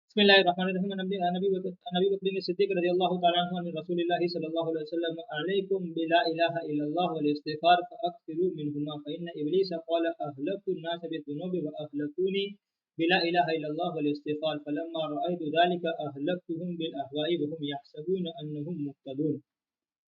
बिस्मिल्लाहिर्रहमानिर्रहीम। नबी बकर सिद्दीक़ रज़ियल्लाहु तआला अन्हु अन रसूलिल्लाह सल्लल्लाहु अलैहि वसल्लम अलैकुम बिला इलाहा इल्लल्लाह वल इस्तिग़फ़ार फअक्सिरू मिनहुमा फ़इन्न इब्लीस क़ाल अहलकतु अन्नास बिज़ुनूबि व अहलकूनी बिला इलाहा इल्लल्लाह वल इस्तिग़फ़ार फ़लम्मा रअयतु ज़ालिका अहलकतुहुम बिल अहवाइ व हुम यहसबून अन्नहुम मुहतदून।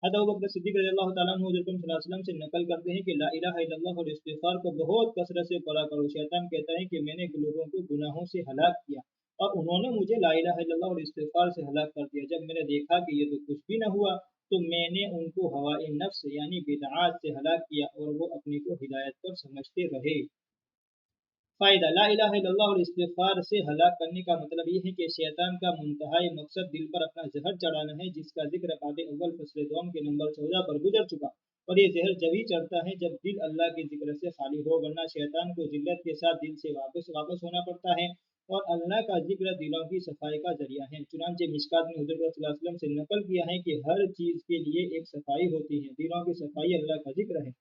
हज़रत अबू बकर सिद्दीक़ रज़ियल्लाहु तआला अन्हु हज़रत सल्लल्लाहु अलैहि वसल्लम से नकल करते हैं कि ला इलाहा इल्लल्लाह और इस्तिग़फ़ार को बहुत कसरत से पढ़ा करो। शैतान कहता है कि मैंने लोगों को गुनाहों से हलाक किया और उन्होंने मुझे ला इलाहा इल्लल्लाह और इस्तिग़फ़ार से हलाक कर दिया। जब मैंने देखा कि ये तो कुछ भी न हुआ तो मैंने उनको हवाए नफ्स यानी बिदआत से हलाक किया और वो अपने को हिदायत पर समझते रहे। फ़ायदा ला इलाहा इल्लल्लाह और इस्तिग़फ़ार से हलाक करने का मतलब ये है कि शैतान का मुंतहाई मकसद दिल पर अपना जहर चढ़ाना है, जिसका जिक्र बाब अव्वल फ़स्ल दोम के नंबर 14 पर गुजर चुका। और ये जहर जब ही चढ़ता है जब दिल अल्लाह के जिक्र से खाली हो, वरना शैतान को जिल्लत के साथ दिल से वापस होना पड़ता है और अल्लाह का जिक्र दिलों की सफाई का जरिया है। चुनांचे मिशकात में हुज़ूर सल्लल्लाहु अलैहि वसल्लम से नकल किया है कि हर चीज़ के लिए एक सफाई होती है, दिलों की सफाई अल्लाह का जिक्र है।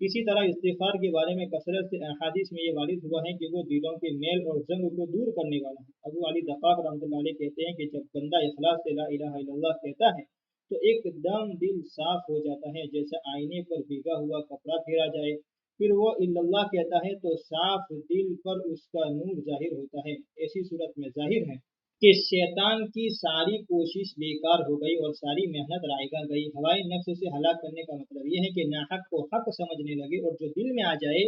इसी तरह इस्तिग़फ़ार के बारे में कसरत से अहादीस में ये वारिद हुआ है कि वो दिलों के मेल और जंग को दूर करने वाला है। अबू अली दक़ाक़ रहमतुल्लाह अलैह कहते हैं कि जब बंदा इखलास से ला इलाहा इल्लल्लाह कहता है तो एकदम दिल साफ हो जाता है, जैसे आईने पर भीगा हुआ कपड़ा फेरा जाए। फिर वो इल्लल्लाह कहता है तो साफ दिल पर उसका नूर जाहिर होता है। ऐसी सूरत में जाहिर है कि शैतान की सारी कोशिश बेकार हो गई और सारी मेहनत रायगा गई। हवाई नफ्स से हलाक करने का मतलब ये है कि नाहक को हक समझने लगे और जो दिल में आ जाए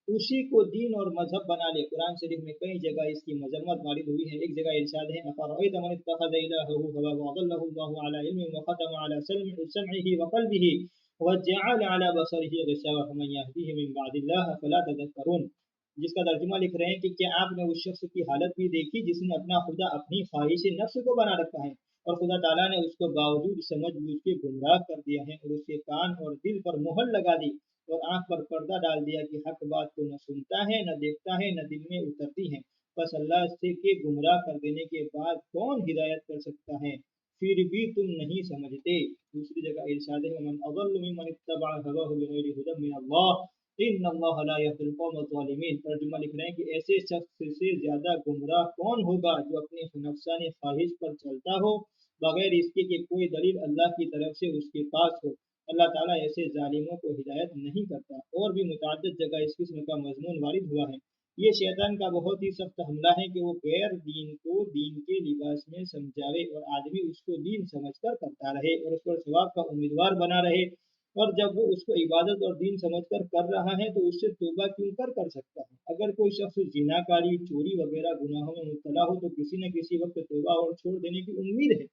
उसी को दीन और मजहब बना ले। कुरान शरीफ में कई जगह इसकी मजम्मत वारिद हुई है। एक जगह इरशाद है अफ़रअयत मन इत्तख़ज़ इलाहहु हवा व अज़ल्लहु अल्लाहु अला इल्मिन व ख़तम अला समइही व क़ल्बिही व जअल अला बसरिही ग़िशावा फमन यहदीहि मिन बअदिल्लाह अफ़ला तज़क्करून, जिसका तर्जुमा लिख रहे हैं कि क्या आपने उस शख्स की हालत भी देखी जिसने अपना खुदा अपनी ख्वाहिश नफ्स को बना रखा है और खुदा ताला ने उसको बावजूद समझ बूझ के गुमराह कर दिया है और उसके कान और दिल पर मुहर लगा दी और आंख पर पर्दा डाल दिया कि हक बात को न सुनता है, न देखता है, न दिल में उतरती है। बस अल्लाह से के गुमराह कर देने के बाद कौन हिदायत कर सकता है, फिर भी तुम नहीं समझते। दूसरी जगह इरशाद है वमन अज़ल्लु मिम्मन इत्तबअ हवाहु बिग़ैरि हुदन मिन अल्लाह इन्नल्लाह ला यहदिल क़ौमल ज़ालिमीन। तर्जुमा लिख रहे हैं कि ऐसे शख्स से ज़्यादा गुमराह कौन होगा जो अपनी नफ्सानी ख्वाहिश पर चलता हो बगैर इसके कि कोई दलील अल्लाह की तरफ से उसके पास हो। अल्लाह ताला ऐसे जालिमों को हिदायत नहीं करता। और भी मुतअद्दिद जगह इस किस्म का मज़मून वारिद हुआ है। ये शैतान का बहुत ही सख्त हमला है कि वो गैर दीन को दीन के लिबास में समझावे और आदमी उसको दीन समझकर करता रहे और उस पर सवाब का उम्मीदवार बना रहे। और जब वो उसको इबादत और दीन समझकर कर रहा है तो उससे तौबा क्यों कर सकता है। अगर कोई शख्स जिनाकारी, चोरी वगैरह गुनाहों में मुब्तला हो तो किसी न किसी वक्त तौबा और छोड़ देने की उम्मीद है,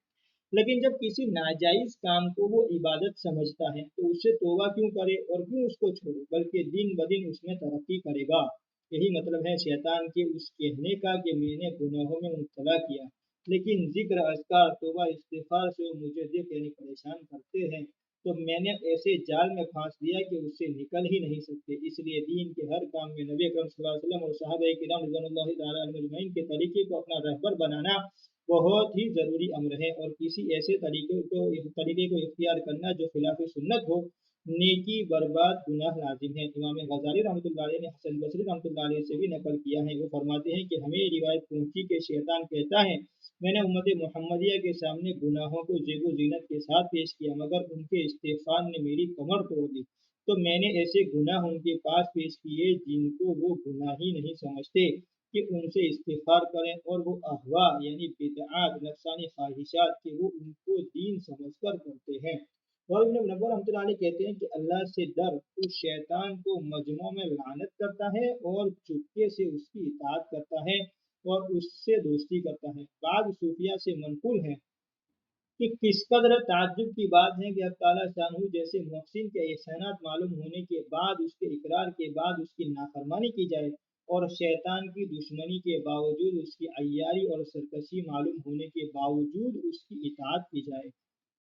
लेकिन जब किसी नाजायज़ काम को वो इबादत समझता है तो उससे तौबा क्यों करे और क्यों उसको छोड़े, बल्कि दिन ब दिन उसमें तरक्की करेगा। यही मतलब है शैतान के उस कहने का कि मैंने गुनाहों में मुब्तला किया लेकिन जिक्र, अज़कार, तौबा, इस्तिग़फ़ार से वो मुझे देख यानी परेशान करते हैं तो मैंने ऐसे जाल में फांस दिया कि उससे निकल ही नहीं सकते। इसलिए दीन के हर काम में नबी अकरम सल्लल्लाहु अलैहि वसल्लम और सहाबाए किराम रिज़वानुल्लाहि तआला अलैहिम अजमईन के तरीके को अपना रहबर बनाना बहुत ही ज़रूरी अम्र है और किसी ऐसे तरीके को इख्तियार करना जो खिलाफ सुन्नत हो नेकी बर्बाद गुनाह लाजिम है। इमाम गज़ाली रहमतुल्लाह अलैह ने हसन बसरी रहमतुल्लाह अलैह से भी नकल किया है। वो फरमाते हैं कि हमें रिवायत पहुंची कि शैतान कहता है मैंने उम्मत मोहम्मदिया के सामने गुनाहों को ज़ेबो ज़ीनत के साथ पेश किया मगर उनके इस्तिग़फ़ार ने मेरी कमर तोड़ दी। तो मैंने ऐसे गुनाह उनके पास पेश किए जिनको वो गुनाह ही नहीं समझते कि उनसे इस्तिग़फ़ार करें और वो अहवा यानी बिदआत, नफ्सानी ख्वाहिशात कि वो उनको दीन समझकर करते हैं। और इब्न मुनव्वर रहमतुल्लाह अलैह कहते हैं कि अल्लाह से डर उस शैतान को मजमों में लानत करता है और चुपके से उसकी इताअत करता है और उससे दोस्ती करता है। बाद सूफिया से मनक़ूल है कि किस कदर ताज्जुब की बात है कि अल्लाह ताला शानहू जैसे मुहसिन के एहसानात मालूम होने के बाद उसके इकरार के बाद उसकी नाफरमानी की जाए और शैतान की दुश्मनी के बावजूद उसकी अय्यारी और सरकशी मालूम होने के बावजूद उसकी इताअत की जाए।